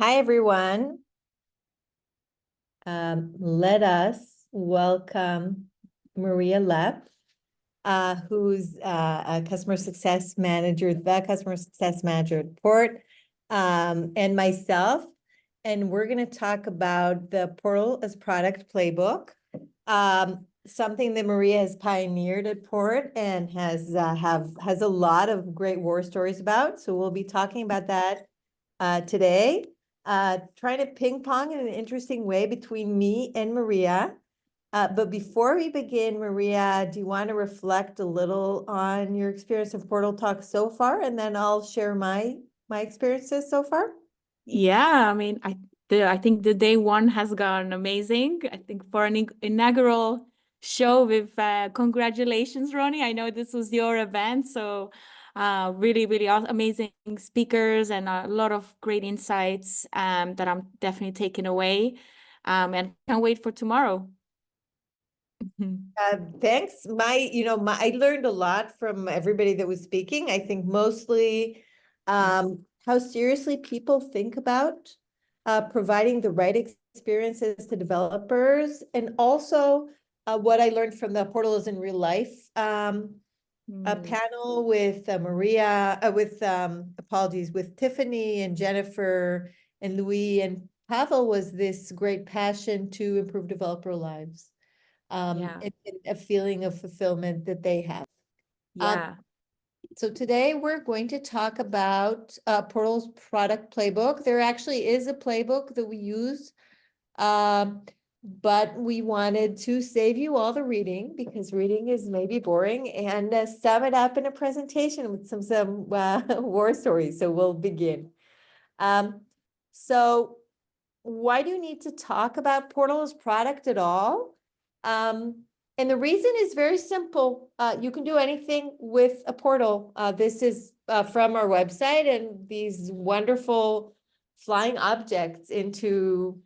Hi, everyone. Let us welcome Maria Lepp, who's a customer success manager, the customer success manager at Port, and myself. And we're going to talk about the Portal as Product Playbook, something that Maria has pioneered at Port and has a lot of great war stories about. So we'll be talking about that today. Trying to ping pong in an interesting way between me and Maria. But before we begin, Maria, do you want to reflect a little on your experience of Portal Talk so far? And then I'll share my experiences so far. Yeah, I mean, I think the day one has gone amazing. I think for an inaugural show with congratulations, Roni. I know this was your event, so really, really amazing speakers and a lot of great insights that I'm definitely taking away, and can't wait for tomorrow. Thanks. I learned a lot from everybody that was speaking. I think mostly how seriously people think about providing the right experiences to developers, and also what I learned from the Portal is in Real Life a panel with Maria, with Tiffany and Jennifer and Louis and Pavel was this great passion to improve developer lives. Yeah, And a feeling of fulfillment that they have. yeah. So today we're going to talk about Portal's product playbook. There actually is a playbook that we use, but we wanted to save you all the reading because reading is maybe boring, and sum it up in a presentation with some war stories. So we'll begin. So why do you need to talk about Portal's product at all? And the reason is very simple. You can do anything with a portal. This is from our website, and these wonderful flying objects into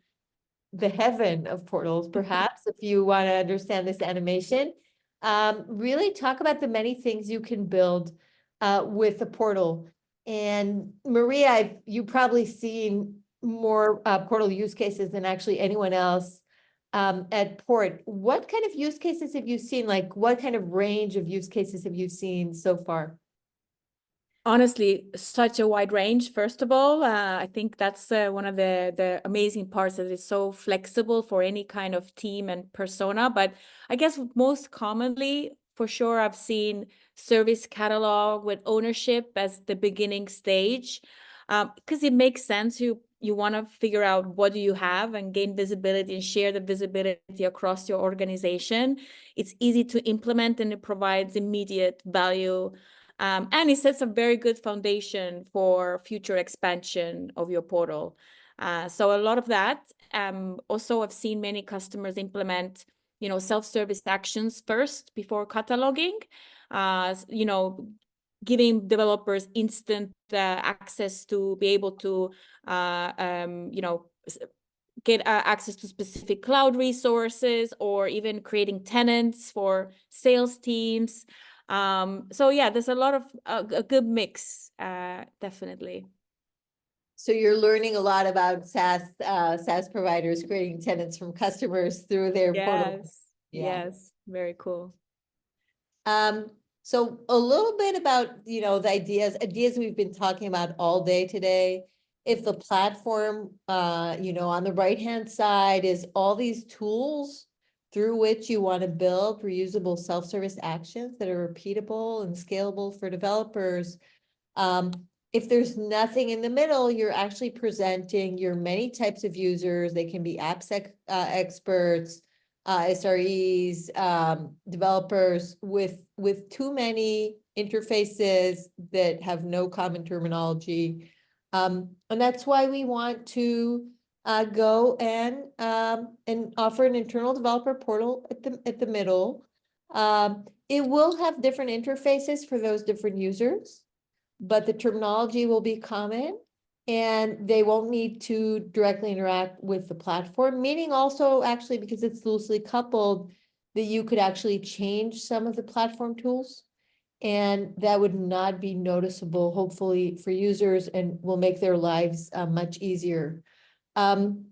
the heaven of portals, perhaps, if you want to understand this animation. Really talk about the many things you can build with a portal. And Maria, you've probably seen more portal use cases than actually anyone else at Port. What kind of use cases have you seen? Like, what kind of range of use cases have you seen so far? Honestly, such a wide range. First of all, I think that's one of the amazing parts, that it's so flexible for any kind of team and persona. But I guess most commonly, for sure, I've seen service catalog with ownership as the beginning stage, because it makes sense. You want to figure out what do you have and gain visibility and share the visibility across your organization. It's easy to implement and it provides immediate value. And it sets a very good foundation for future expansion of your portal. So a lot of that. Also, I've seen many customers implement, self-service actions first before cataloging. Giving developers instant access to be able to, get access to specific cloud resources, or even creating tenants for sales teams. So yeah, there's a lot of a good mix, definitely. So you're learning a lot about SaaS providers creating tenants from customers through their portal. Yes, Yeah. yes, very cool. So a little bit about, the ideas we've been talking about all day today. If the platform, on the right-hand side is all these tools through which you want to build reusable self-service actions that are repeatable and scalable for developers. If there's nothing in the middle, you're actually presenting your many types of users. They can be experts, SREs, developers with too many interfaces that have no common terminology. And that's why we want to go and offer an internal developer portal at the middle. It will have different interfaces for those different users, but the terminology will be common and they won't need to directly interact with the platform, meaning also actually, because it's loosely coupled, that you could actually change some of the platform tools And that would not be noticeable, hopefully, for users and will make their lives much easier. And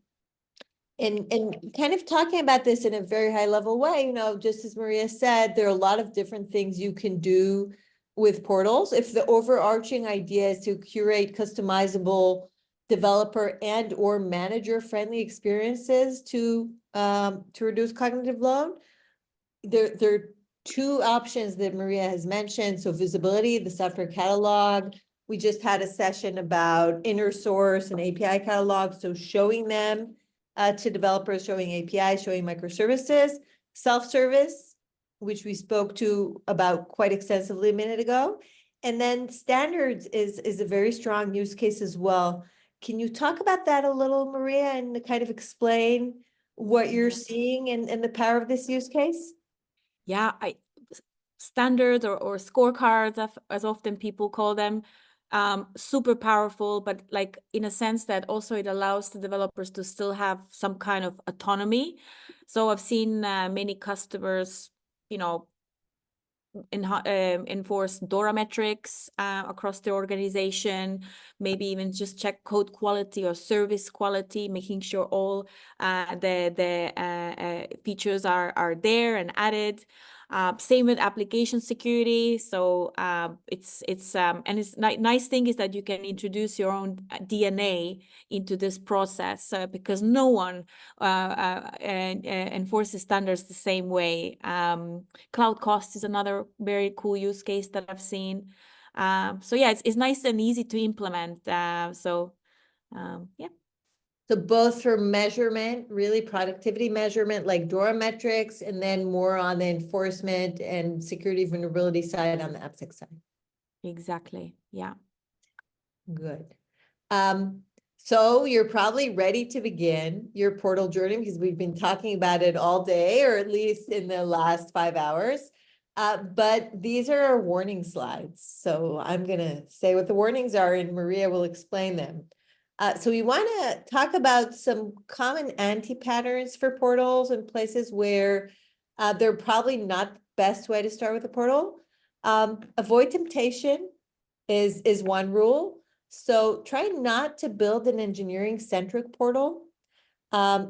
kind of talking about this in a very high level way, you know, just as Maria said, there are a lot of different things you can do with portals. If the overarching idea is to curate customizable developer and or manager friendly experiences to reduce cognitive load, there are two options that Maria has mentioned. So visibility, the software catalog. We just had a session about inner source and API catalog. So showing them to developers, showing APIs, showing microservices, self-service, which we spoke to about quite extensively a minute ago. And then standards is a very strong use case as well. Can you talk about that a little, Maria, and kind of explain what you're seeing and the power of this use case? Yeah, standards or scorecards, as often people call them, super powerful, but like in a sense that also it allows the developers to still have some kind of autonomy. So I've seen many customers, you know, enforce DORA metrics across the organization, maybe even just check code quality or service quality, making sure all the features are there and added. Same with application security. So it's nice thing is that you can introduce your own DNA into this process because no one enforces standards the same way. Cloud cost is another very cool use case that I've seen. So yeah, it's nice and easy to implement. Yeah. So both for measurement, really productivity measurement, like DORA metrics, and then more on the enforcement and security vulnerability side on the AppSec side. Exactly. Yeah. Good. So you're probably ready to begin your portal journey because we've been talking about it all day, or at least in the last 5 hours. But these are our warning slides. So I'm going to say what the warnings are and Maria will explain them. So we want to talk about some common anti-patterns for portals and places where they're probably not the best way to start with a portal. Avoid temptation is one rule. So try not to build an engineering-centric portal.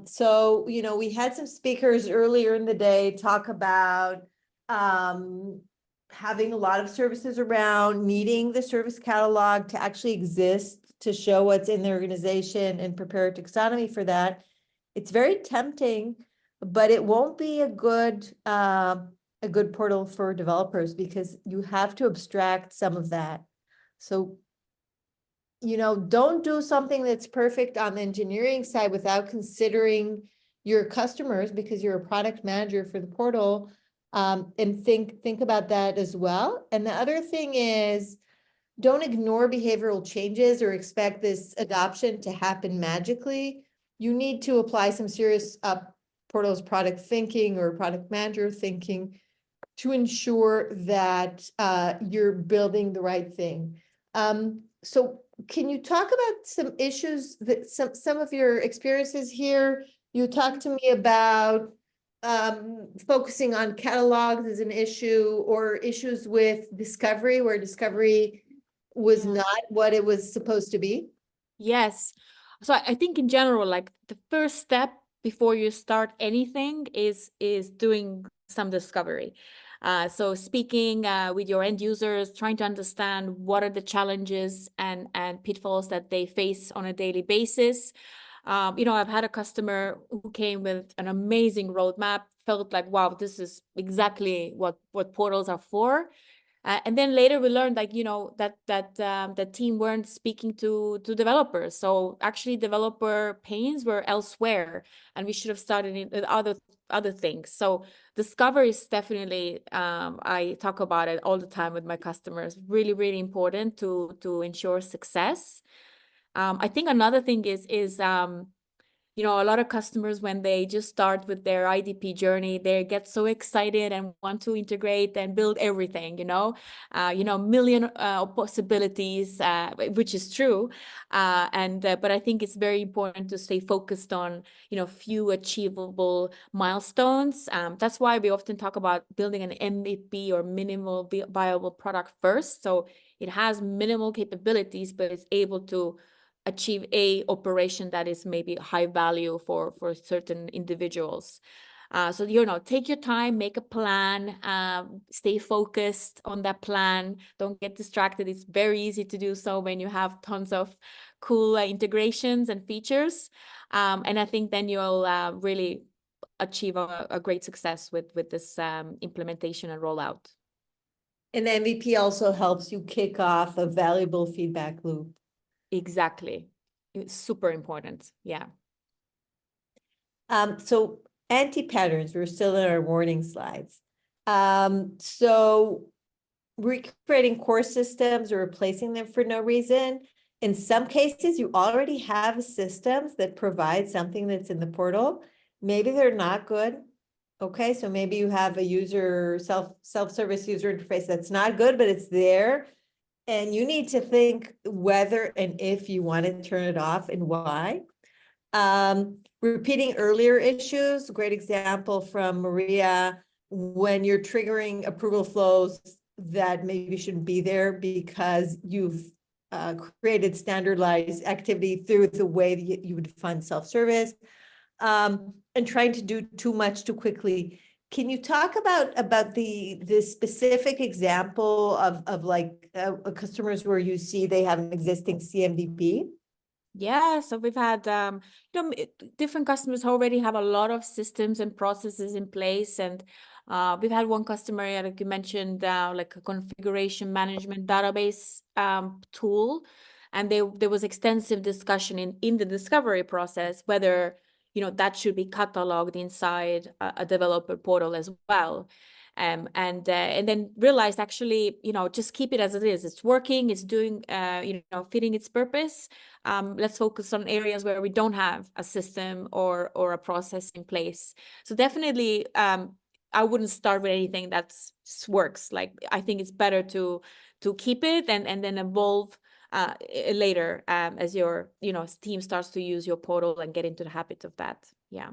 So, you know, we had some speakers earlier in the day talk about having a lot of services around, needing the service catalog to actually exist to show what's in the organization and prepare a taxonomy for that. It's very tempting, but it won't be a good portal for developers because you have to abstract some of that. So, you know, don't do something that's perfect on the engineering side without considering your customers because you're a product manager for the portal, and think about that as well. And the other thing is, don't ignore behavioral changes or expect this adoption to happen magically. You need to apply some serious portals product thinking or product manager thinking to ensure that you're building the right thing. So can you talk about some issues that some of your experiences here? You talked to me about focusing on catalogs as an issue or issues with discovery where discovery was Yeah. not what it was supposed to be. Yes. So I think in general, like the first step before you start anything is doing some discovery. So speaking with your end users, trying to understand what are the challenges and pitfalls that they face on a daily basis. You know, I've had a customer who came with an amazing roadmap, felt like, wow, this is exactly what portals are for. And then later we learned, like, you know, that the team weren't speaking to developers. So actually developer pains were elsewhere, and we should have started in with other things. So discovery is definitely, I talk about it all the time with my customers, really, really important to ensure success. I think another thing is you know, a lot of customers, when they just start with their IDP journey, they get so excited and want to integrate and build everything, million possibilities, which is true. But I think it's very important to stay focused on, few achievable milestones. That's why we often talk about building an MVP, or minimal viable product first. So it has minimal capabilities, but it's able to achieve a operation that is maybe high value for certain individuals. So, take your time, make a plan, stay focused on that plan. Don't get distracted. It's very easy to do so when you have tons of cool integrations and features. And I think then you'll really achieve a great success with this implementation and rollout. And MVP also helps you kick off a valuable feedback loop. Exactly. It's super important. Yeah. So anti-patterns, we're still in our warning slides. So recreating core systems or replacing them for no reason. In some cases, you already have systems that provide something that's in the portal. Maybe they're not good. Okay, so maybe you have a self-service user interface that's not good, but it's there. And you need to think whether and if you want to turn it off and why. Repeating earlier issues, great example from Maria, when you're triggering approval flows that maybe shouldn't be there because you've created standardized activity through the way that you would define self-service, and trying to do too much too quickly. Can you talk about the specific example of like customers where you see they have an existing CMDB? Yeah, so we've had different customers already have a lot of systems and processes in place, and we've had one customer, like you mentioned, like a configuration management database tool, and there was extensive discussion in the discovery process whether that should be cataloged inside a developer portal as well. And then realized, actually, just keep it as it is. It's working, it's doing, fitting its purpose. Let's focus on areas where we don't have a system or a process in place. So definitely, I wouldn't start with anything that works. Like, I think it's better to keep it and then evolve later, as your team starts to use your portal and get into the habit of that. Yeah.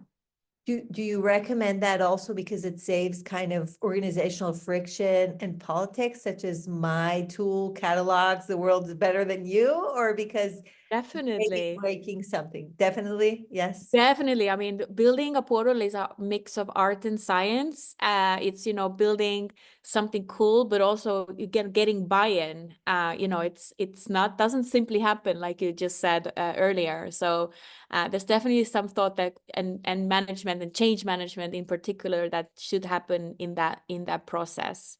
Do you recommend that also because it saves kind of organizational friction and politics, such as my tool catalogs the world is better than you, or because maybe Definitely. breaking something? Definitely, yes. Definitely. I mean, building a portal is a mix of art and science. It's, building something cool, but also getting buy-in. Doesn't simply happen like you just said earlier. So there's definitely some thought that and management and change management in particular that should happen in that process.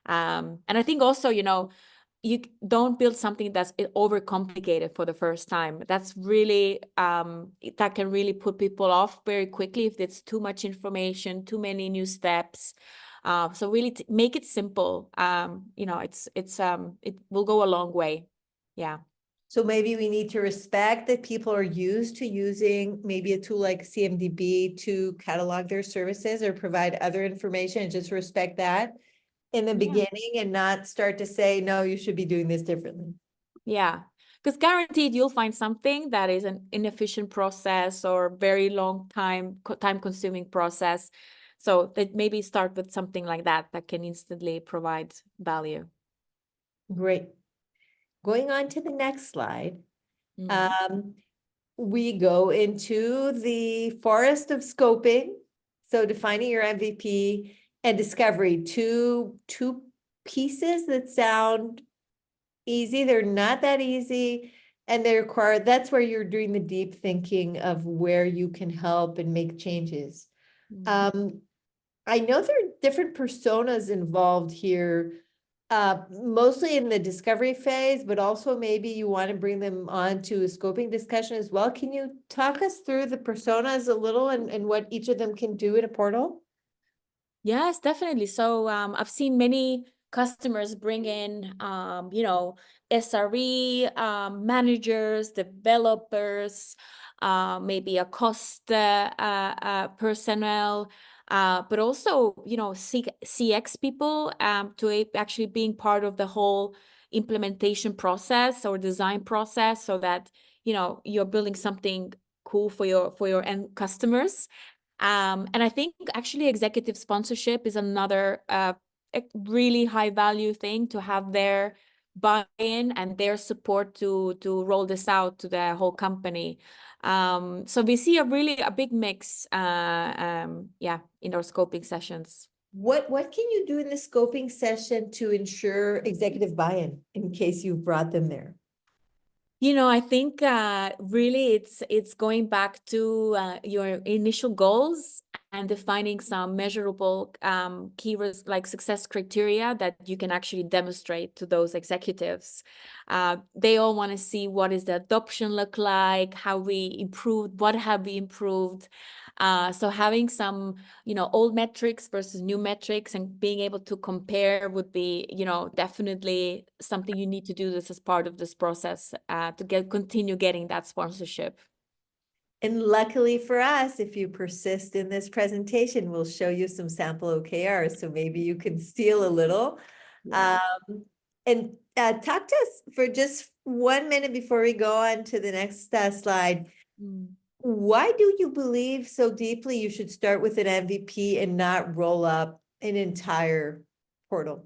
And I think also, you don't build something that's overcomplicated for the first time. That's really, that can really put people off very quickly if it's too much information, too many new steps. So really make it simple. It will go a long way. Yeah. So maybe we need to respect that people are used to using maybe a tool like CMDB to catalog their services or provide other information, and just respect that in the beginning and not start to say, no, you should be doing this differently. Yeah, because guaranteed you'll find something that is an inefficient process or very long time consuming process. So that maybe start with something like that can instantly provide value. Great. Going on to the next slide. Mm-hmm. We go into the forest of scoping. So defining your MVP and discovery, two pieces that sound easy. They're not that easy, and they require, that's where you're doing the deep thinking of where you can help and make changes. I know there are different personas involved here, mostly in the discovery phase, but also maybe you want to bring them on to a scoping discussion as well. Can you talk us through the personas a little and what each of them can do in a portal? Yes, definitely. So I've seen many customers bring in, you know, SRE, managers, developers, maybe a cost personnel, but also, you know, CX people, to actually being part of the whole implementation process or design process, so that, you know, you're building something cool for your end customers. And I think actually executive sponsorship is another a really high value thing, to have their buy-in and their support to roll this out to the whole company. So we see a big mix, yeah, in our scoping sessions. What can you do in the scoping session to ensure executive buy-in in case you've brought them there? You know, I think really it's going back to your initial goals and defining some measurable keywords like success criteria that you can actually demonstrate to those executives. They all want to see what is the adoption look like, how we improved, what have we improved. So having some, you know, old metrics versus new metrics and being able to compare would be, you know, definitely something you need to do this as part of this process to continue getting that sponsorship. And luckily for us, if you persist in this presentation, we'll show you some sample OKRs, so maybe you can steal a little. Yeah. And talk to us for just 1 minute before we go on to the next slide. Why do you believe so deeply you should start with an MVP and not roll up an entire portal?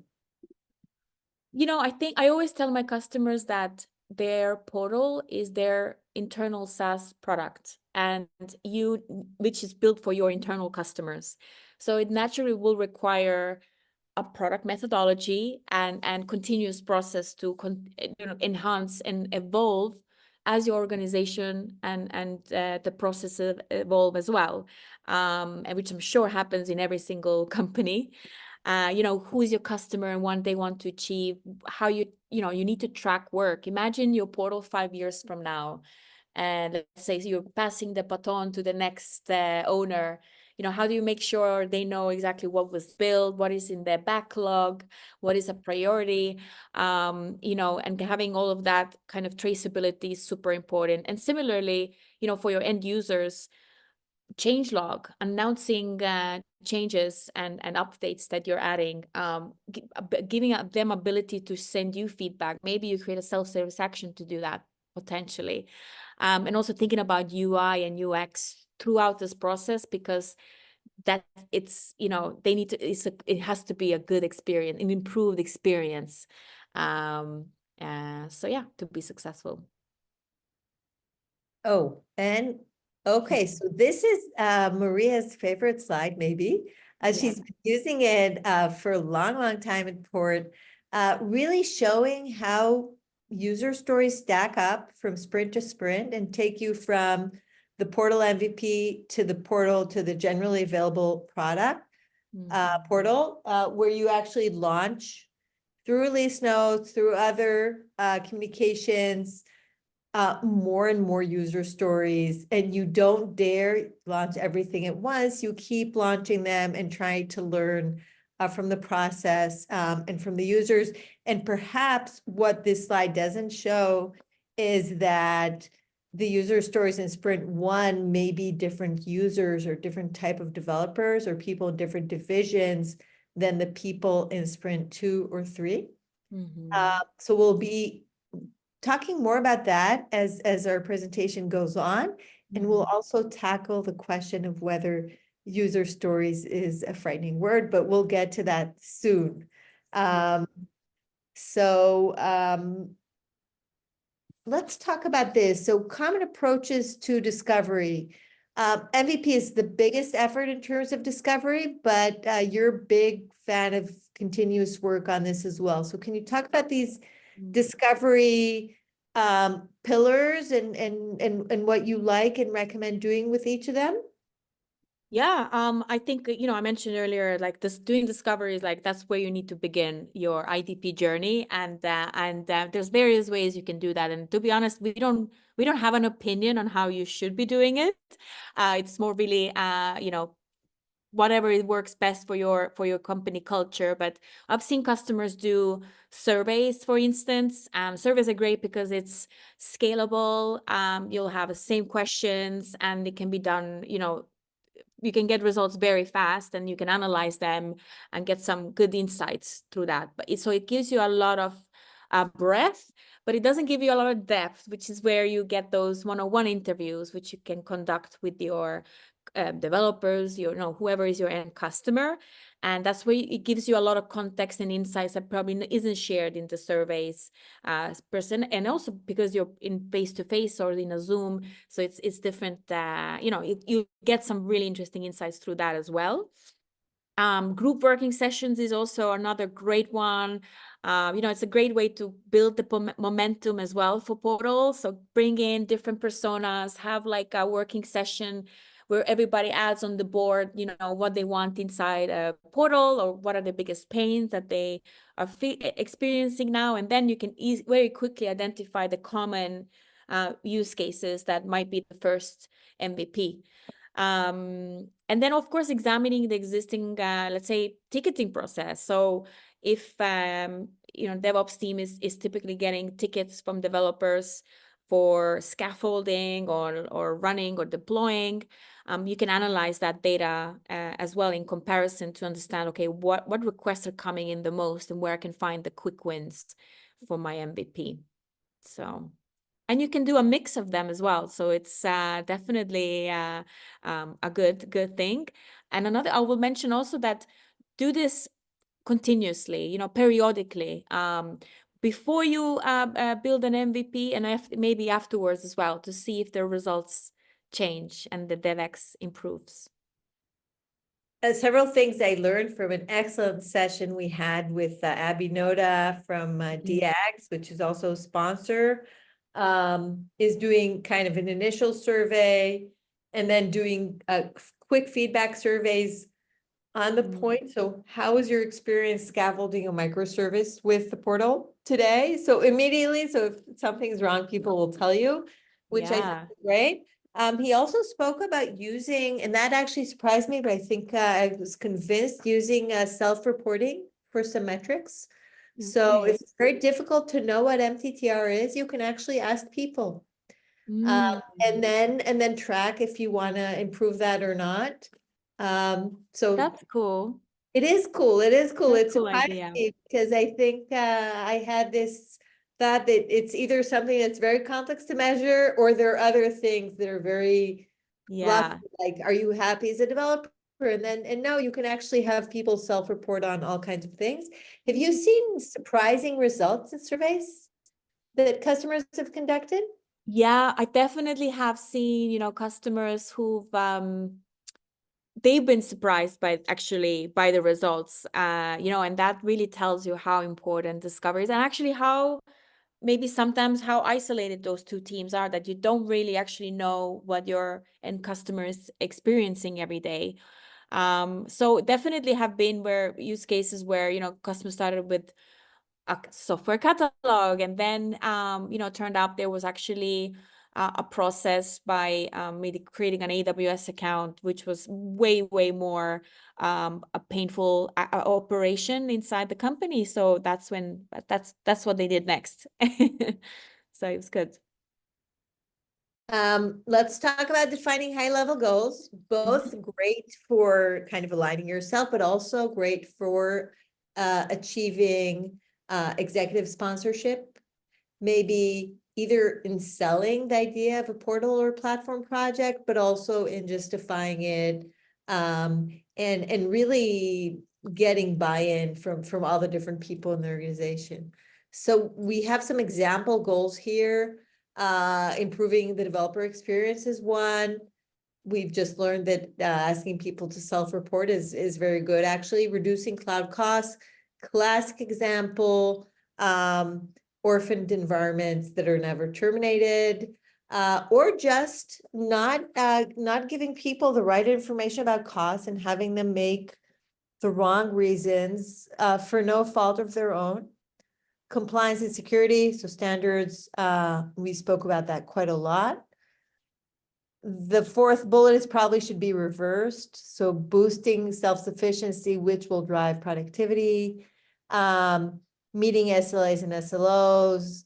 You know, I think I always tell my customers that their portal is their internal SaaS product, and which is built for your internal customers. So it naturally will require a product methodology and continuous process to you know, enhance and evolve as your organization and the processes evolve as well, and which I'm sure happens in every single company. You know, who is your customer and what they want to achieve, how you know, you need to track work. Imagine your portal 5 years from now, and let's say you're passing the baton to the next owner. You know, how do you make sure they know exactly what was built, what is in their backlog, what is a priority, you know, and having all of that kind of traceability is super important. And similarly, you know, for your end users, change log, announcing changes and updates that you're adding, giving them ability to send you feedback. Maybe you create a self-service action to do that potentially. And also thinking about UI and UX throughout this process, because that it's, you know, they need to, it has to be a good experience, an improved experience. So yeah, to be successful. Oh, and okay, so this is Maria's favorite slide, maybe. She's been using it for a long time in Port, really showing how user stories stack up from sprint to sprint and take you from the portal MVP to the portal to the generally available product portal, where you actually launch through release notes, through other communications, more and more user stories, and you don't dare launch everything at once. You keep launching them and trying to learn from the process and from the users. And perhaps what this slide doesn't show is that the user stories in sprint 1 may be different users or different type of developers or people in different divisions than the people in sprint 2 or 3. So we'll be talking more about that as our presentation goes on, and we'll also tackle the question of whether user stories is a frightening word, but we'll get to that soon. Let's talk about this. So common approaches to discovery. MVP is the biggest effort in terms of discovery, but you're a big fan of continuous work on this as well. So can you talk about these discovery pillars and what you like and recommend doing with each of them? Yeah, I think, you know, I mentioned earlier, like this doing discoveries, like that's where you need to begin your IDP journey, and there's various ways you can do that. And to be honest, we don't have an opinion on how you should be doing it. It's more really, you know, whatever it works best for your company culture. But I've seen customers do surveys, for instance. Surveys are great because it's scalable. You'll have the same questions and it can be done, you can get results very fast and you can analyze them and get some good insights through that. So it gives you a lot of breadth, but it doesn't give you a lot of depth, which is where you get those one-on-one interviews, which you can conduct with your developers, whoever is your end customer. And that's where it gives you a lot of context and insights that probably isn't shared in the surveys person. And also because you're in face-to-face or in a Zoom, so it's different. You get some really interesting insights through that as well. Group working sessions is also another great one. It's a great way to build the momentum as well for Portal. So bring in different personas, have like a working session where everybody adds on the board, what they want inside a Portal or what are the biggest pains that they are experiencing now. And then you can very quickly identify the common use cases that might be the first MVP. And then, of course, examining the existing, let's say, ticketing process. So if, DevOps team is typically getting tickets from developers for scaffolding or running or deploying, you can analyze that data as well in comparison to understand, okay, what requests are coming in the most and where I can find the quick wins for my MVP. So... And you can do a mix of them as well. So it's definitely a good thing. And I will mention also that do this continuously, periodically, before you build an MVP and maybe afterwards as well to see if the results change and the DevX improves. Several things I learned from an excellent session we had with Abby Noda from DX, which is also a sponsor, is doing kind of an initial survey and then doing quick feedback surveys on the point. So how was your experience scaffolding a microservice with the portal today? So immediately, so if something's wrong, people will tell you, which I think is great. He also spoke about using, and that actually surprised me, but I think I was convinced using self-reporting for some metrics. So if it's very difficult to know what MTTR is, you can actually ask people. And then track if you want to improve that or not. So that's cool. It is cool. It is cool. It's Cool surprising idea. me because I think I had this thought that it's either something that's very complex to measure or there are other things that are very fluffy, like, are you happy as a developer? And no, you can actually have people self-report on all kinds of things. Have you seen surprising results in surveys that customers have conducted? Yeah, I definitely have seen, customers who've they've been surprised by the results, and that really tells you how important discovery is and actually how maybe sometimes how isolated those two teams are, that you don't really actually know what your end customer is experiencing every day. So definitely have been use cases where, customers started with a software catalog and then, turned out there was actually a process by maybe creating an AWS account, which was way, way more a painful operation inside the company. So that's what they did next. So it was good. Let's talk about defining high-level goals, both great for kind of aligning yourself, but also great for achieving executive sponsorship, maybe either in selling the idea of a portal or platform project, but also in justifying it, and really getting buy-in from all the different people in the organization. So we have some example goals here. Improving the developer experience is one. We've just learned that asking people to self-report is very good. Actually, reducing cloud costs, classic example, orphaned environments that are never terminated, or just not giving people the right information about costs and having them make the wrong reasons for no fault of their own. Compliance and security, so standards, we spoke about that quite a lot. the fourth bullet is probably should be reversed. So boosting self-sufficiency, which will drive productivity, meeting SLAs and SLOs,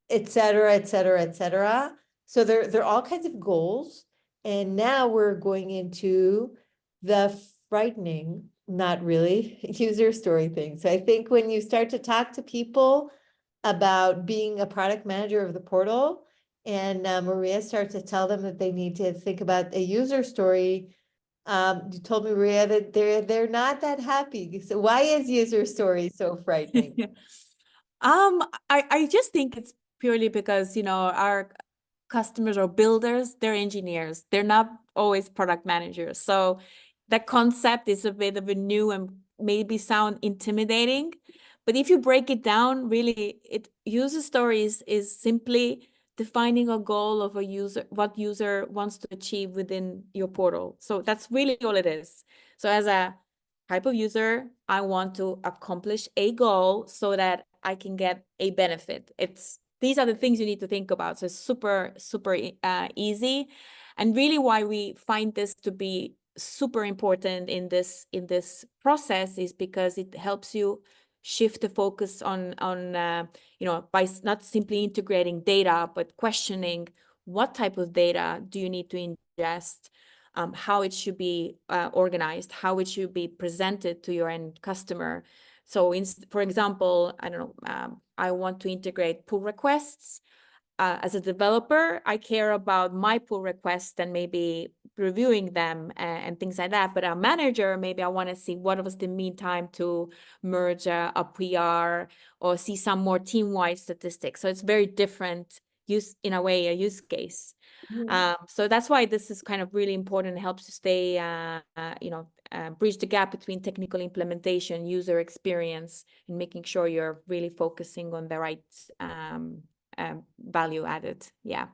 et cetera, et cetera, et cetera. So they're all kinds of goals. And now we're going into the frightening, not really, user story thing. So I think when you start to talk to people about being a product manager of the portal, and Maria starts to tell them that they need to think about a user story. You told me, Maria, that they're not that happy. So why is user story so frightening? I just think it's purely because, you know, our customers or builders, they're engineers. They're not always product managers. So that concept is a bit of a new and maybe sound intimidating. But if you break it down, really, user stories is simply defining a goal of a user, what user wants to achieve within your portal. So that's really all it is. So as a type of user, I want to accomplish a goal so that I can get a benefit. These are the things you need to think about. So it's super, super easy. And really why we find this to be super important in this process is because it helps you shift the focus on you know, by not simply integrating data, but questioning what type of data do you need to ingest, how it should be organized, how it should be presented to your end customer. So for example, I don't know, I want to integrate pull requests. As a developer, I care about my pull requests and maybe reviewing them and things like that. But a manager, maybe I want to see what was the mean time to merge a PR or see some more team-wide statistics. So it's very different use, in a way, a use case. So that's why this is kind of really important. It helps you stay, you know, bridge the gap between technical implementation, user experience, and making sure you're really focusing on the right value added. Yeah.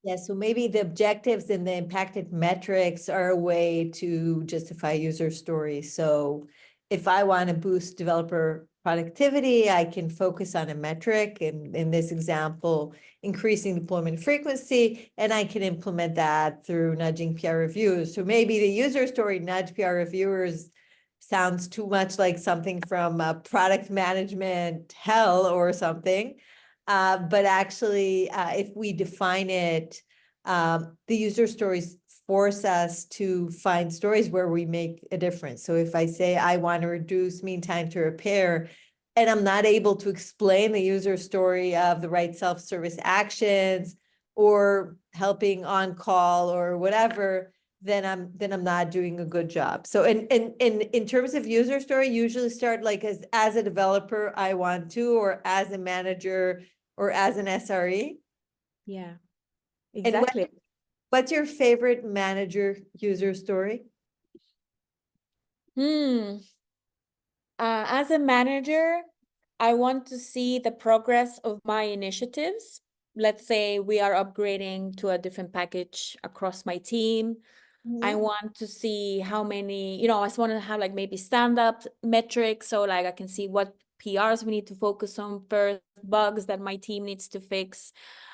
Yeah, so maybe the objectives and the impacted metrics are a way to justify user stories. So if I want to boost developer productivity, I can focus on a metric, and in this example, increasing deployment frequency, and I can implement that through nudging PR reviewers. So maybe the user story nudge PR reviewers sounds too much like something from product management hell or something. But actually, if we define it, the user stories force us to find stories where we make a difference. So if I say I want to reduce mean time to repair, and I'm not able to explain the user story of the right self-service actions or helping on call or whatever, then I'm not doing a good job. So in terms of user story, usually start like as a developer, I want to, or as a manager, or as an SRE. Yeah, And exactly. what's your favorite manager user story? As a manager, I want to see the progress of my initiatives. Let's say we are upgrading to a different package across my team. I want to see how many, you know, I just want to have like maybe stand-up metrics. So like I can see what PRs we need to focus on first, bugs that my team needs to fix,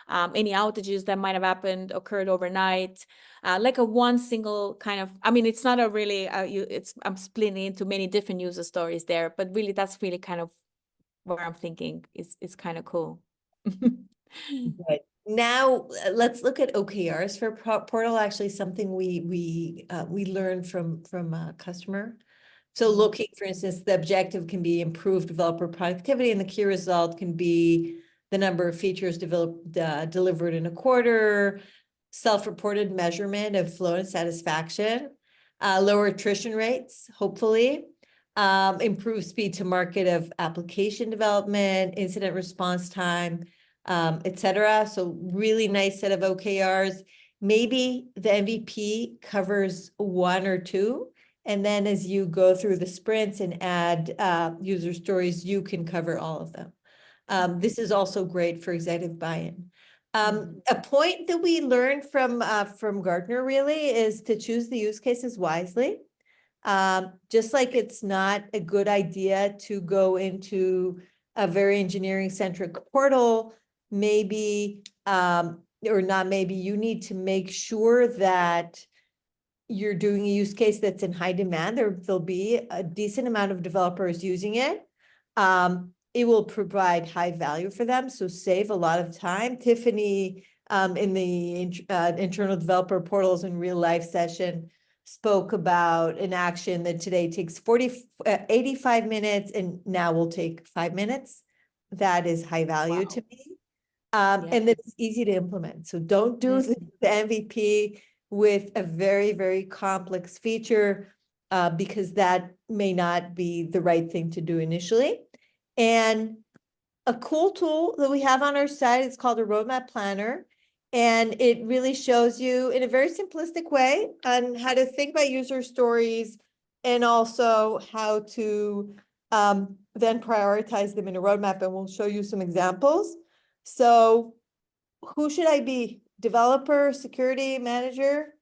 any outages that might have occurred overnight. Like a one single kind of, I mean, it's not a really, I'm splitting into many different user stories there, but really that's really kind of where I'm thinking is kind of cool. Good. Now let's look at OKRs for portal. Actually, something we learned from a customer. So looking, for instance, the objective can be improved developer productivity, and the key result can be the number of features delivered in a quarter, self-reported measurement of flow and satisfaction, lower attrition rates, hopefully, improve speed to market of application development, incident response time, et cetera. So really nice set of OKRs. Maybe the MVP covers one or two. And then as you go through the sprints and add user stories, you can cover all of them. This is also great for executive buy-in. A point that we learned from Gartner really is to choose the use cases wisely. Just like it's not a good idea to go into a very engineering centric portal, maybe or not maybe, you need to make sure that you're doing a use case that's in high demand. There'll be a decent amount of developers using it. It will provide high value for them, so save a lot of time. Tiffany, in the internal developer portals in real life session, spoke about an action that today takes 85 minutes and now will take 5 minutes. That is high value to me. Yeah. And it's easy to implement. So don't do the MVP with a very, very complex feature, because that may not be the right thing to do initially. And a cool tool that we have on our site is called a roadmap planner. And it really shows you in a very simplistic way on how to think about user stories and also how to then prioritize them in a roadmap. And we'll show you some examples. So who should I be? Developer, security manager?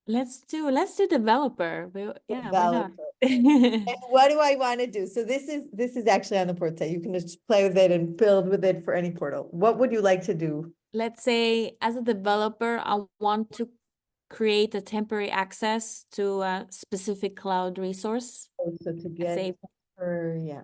Let's do developer. Yeah, why not? Developer. And what do I want to do? So this is actually on the portal. You can just play with it and build with it for any portal. What would you like to do? Let's say as a developer, I want to create a temporary access to a specific cloud resource. So to get Say, yeah.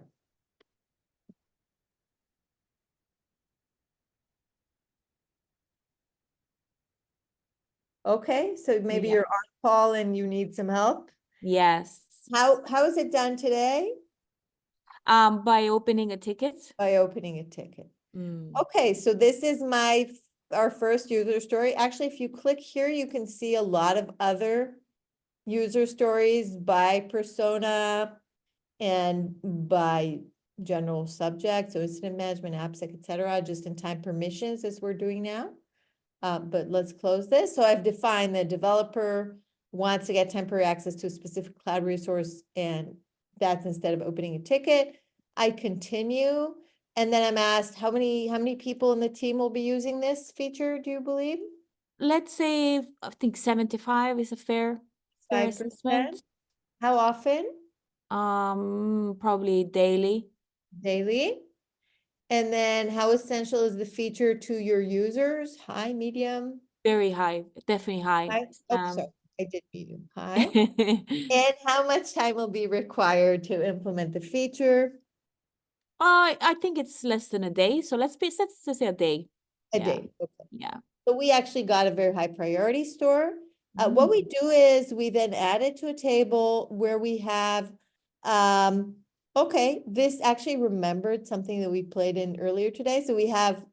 Okay, so maybe Yeah. you're on call and you need some help. yes. How is it done today? By opening a ticket. By opening a ticket. Mm. Okay, so this is our first user story. Actually, if you click here, you can see a lot of other user stories by persona and by general subject. So incident management, AppSec, et cetera, just in time permissions as we're doing now. But let's close this. So I've defined the developer wants to get temporary access to a specific cloud resource, and that's instead of opening a ticket. I continue, and then I'm asked how many people in the team will be using this feature, do you believe? Let's say I think 75 is a fair 5%. assessment. How often? Probably daily. Daily. And then how essential is the feature to your users? High, medium? Very high, definitely high. High? Oh, sorry, I did medium. High. And how much time will be required to implement the feature? I think it's less than a day. So let's just say a day. A Yeah. day. Okay. Yeah. So we actually got a very high priority store. What we do is we then add it to a table where we have, okay, this actually remembered something that we played in earlier today. So we have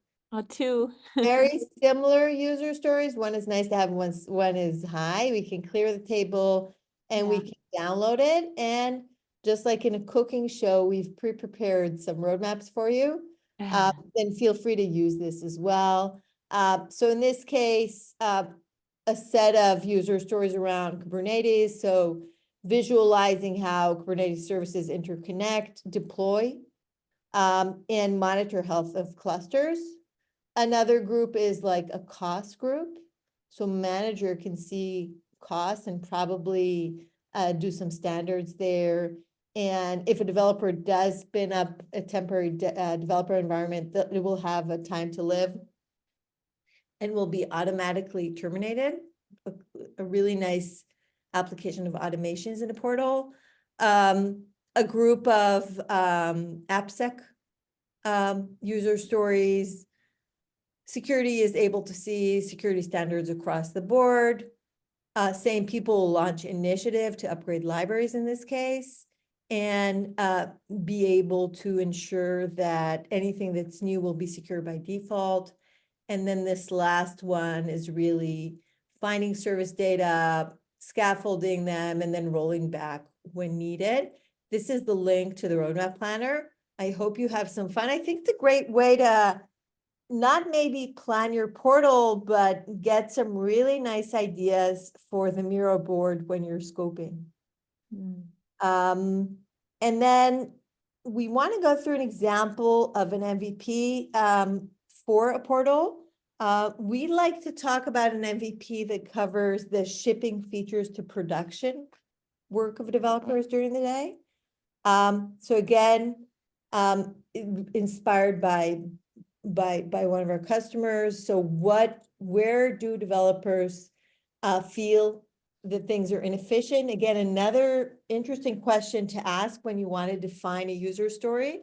Two. very similar user stories. One is nice to have, one is high. We can clear the table and we Yeah. can download it. And just like in a cooking show, we've pre-prepared some roadmaps for you. Then feel free to use this as well. So in this case, a set of user stories around Kubernetes. So visualizing how Kubernetes services interconnect, deploy, and monitor health of clusters. Another group is like a cost group. So manager can see costs and probably do some standards there. And if a developer does spin up a temporary developer environment, it will have a time to live and will be automatically terminated. A really nice application of automations in a portal. A group of AppSec user stories. Security is able to see security standards across the board. Same people will launch initiative to upgrade libraries in this case, and be able to ensure that anything that's new will be secure by default. And then this last one is really finding service data, scaffolding them, and then rolling back when needed. This is the link to the roadmap planner. I hope you have some fun. I think it's a great way to not maybe plan your portal, but get some really nice ideas for the Miro board when you're scoping. And then we want to go through an example of an MVP for a portal. We like to talk about an MVP that covers the shipping features to production work of developers during the day. So again, inspired by one of our customers. So what where do developers feel that things are inefficient? Again, another interesting question to ask when you want to define a user story.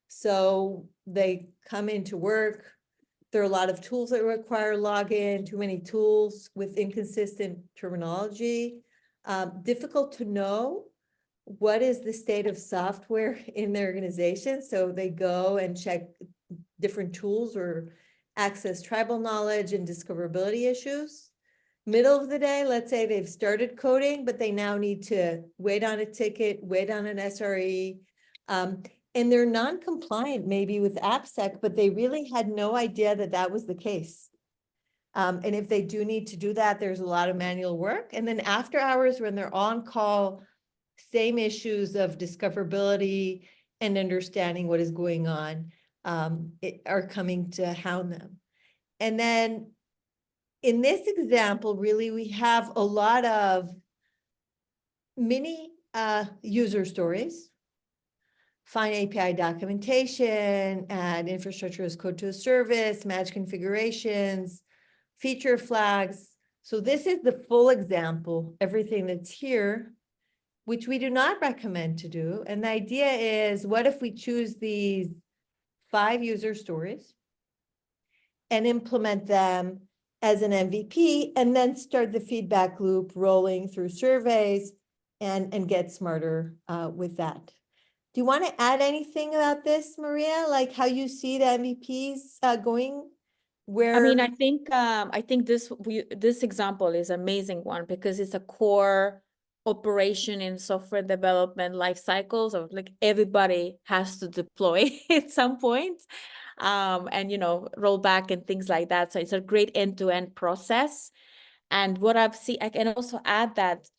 So they come into work, there are a lot of tools that require login, too many tools with inconsistent terminology. Difficult to know what is the state of software in their organization. So they go and check different tools or access tribal knowledge and discoverability issues. Middle of the day, let's say they've started coding, but they now need to wait on a ticket, wait on an SRE. And they're non-compliant maybe with AppSec, but they really had no idea that that was the case. And if they do need to do that, there's a lot of manual work. And then after hours, when they're on call, same issues of discoverability and understanding what is going on are coming to hound them. And then in this example, really, we have a lot of mini user stories, find API documentation, add infrastructure as code to a service, match configurations, feature flags. So this is the full example, everything that's here, which we do not recommend to do. And the idea is, what if we choose these 5 user stories and implement them as an MVP, and then start the feedback loop rolling through surveys and get smarter with that. Do you want to add anything about this, Maria? Like how you see the MVPs going? I mean, Where I think this example is an amazing one because it's a core operation in software development life cycles of like everybody has to deploy at some point, and roll back and things like that. So it's a great end-to-end process. And what I've seen, I can also add that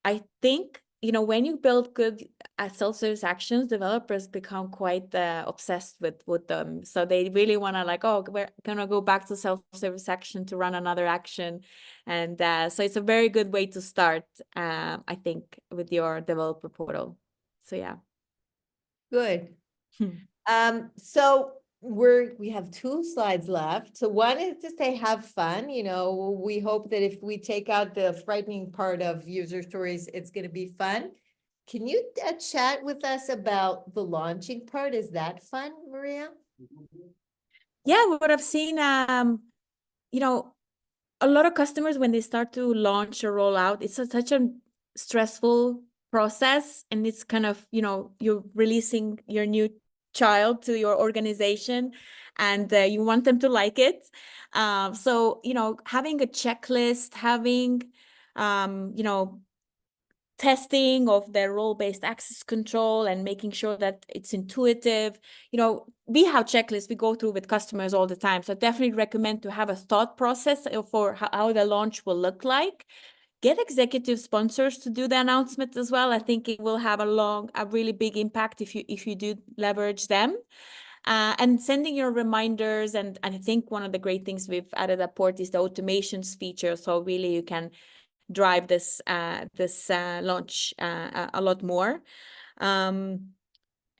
I think, when you build good self-service actions, developers become quite obsessed with them. So they really want to like, oh, we're going to go back to self-service action to run another action. And so it's a very good way to start, I think, with your developer portal. So yeah. good. So we have 2 slides left. So one is to say, have fun. We hope that if we take out the frightening part of user stories, it's going to be fun. Can you chat with us about the launching part? Is that fun, Maria? Yeah, what I've seen, a lot of customers, when they start to launch or roll out, it's such a stressful process. And it's kind of, you're releasing your new child to your organization and you want them to like it. So, having a checklist, having, testing of their role-based access control and making sure that it's intuitive. We have checklists we go through with customers all the time. So I definitely recommend to have a thought process for how the launch will look like. Get executive sponsors to do the announcement as well. I think it will have a really big impact if you do leverage them. And sending your reminders. And I think one of the great things we've added at Port is the automations feature. So really you can drive this launch a lot more. And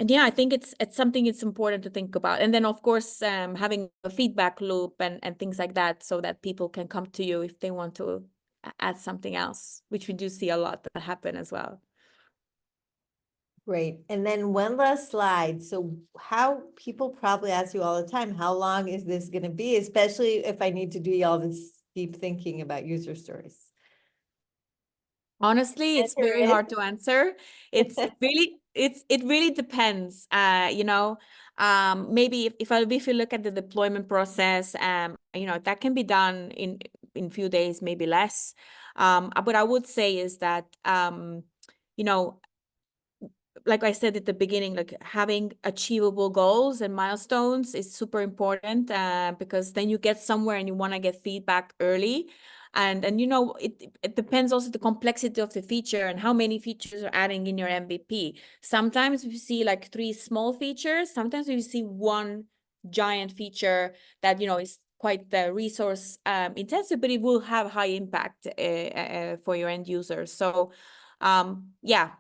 yeah, I think it's something it's important to think about. And then of course, having a feedback loop and things like that, so that people can come to you if they want to add something else, which we do see a lot that happen as well. Great. And then one last slide. So how people probably ask you all the time, how long is this going to be? Especially if I need to do all this deep thinking about user stories. Honestly, it's very hard to answer. It really depends. Maybe if you look at the deployment process, that can be done in few days, maybe less. What I would say is that like I said at the beginning, like having achievable goals and milestones is super important because then you get somewhere and you want to get feedback early. And it depends also the complexity of the feature and how many features are adding in your MVP. Sometimes we see like 3 small features. Sometimes we see 1 giant feature that, is quite resource intensive, but it will have high impact for your end users. So yeah.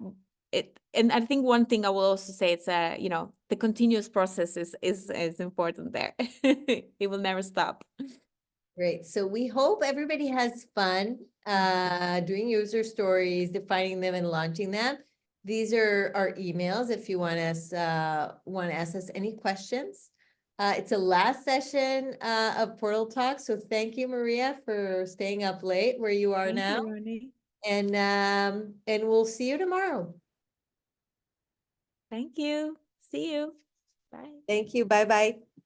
And I think one thing I will also say, it's the continuous process is important there. It will never stop. Great. So we hope everybody has fun doing user stories, defining them and launching them. These are our emails if you want to ask us any questions. It's a last session of Portal Talk. So thank you, Maria, for staying up late where you are Thank now. you, Roni. And we'll see you tomorrow. Thank you. See you. Bye. Thank you. Bye-bye.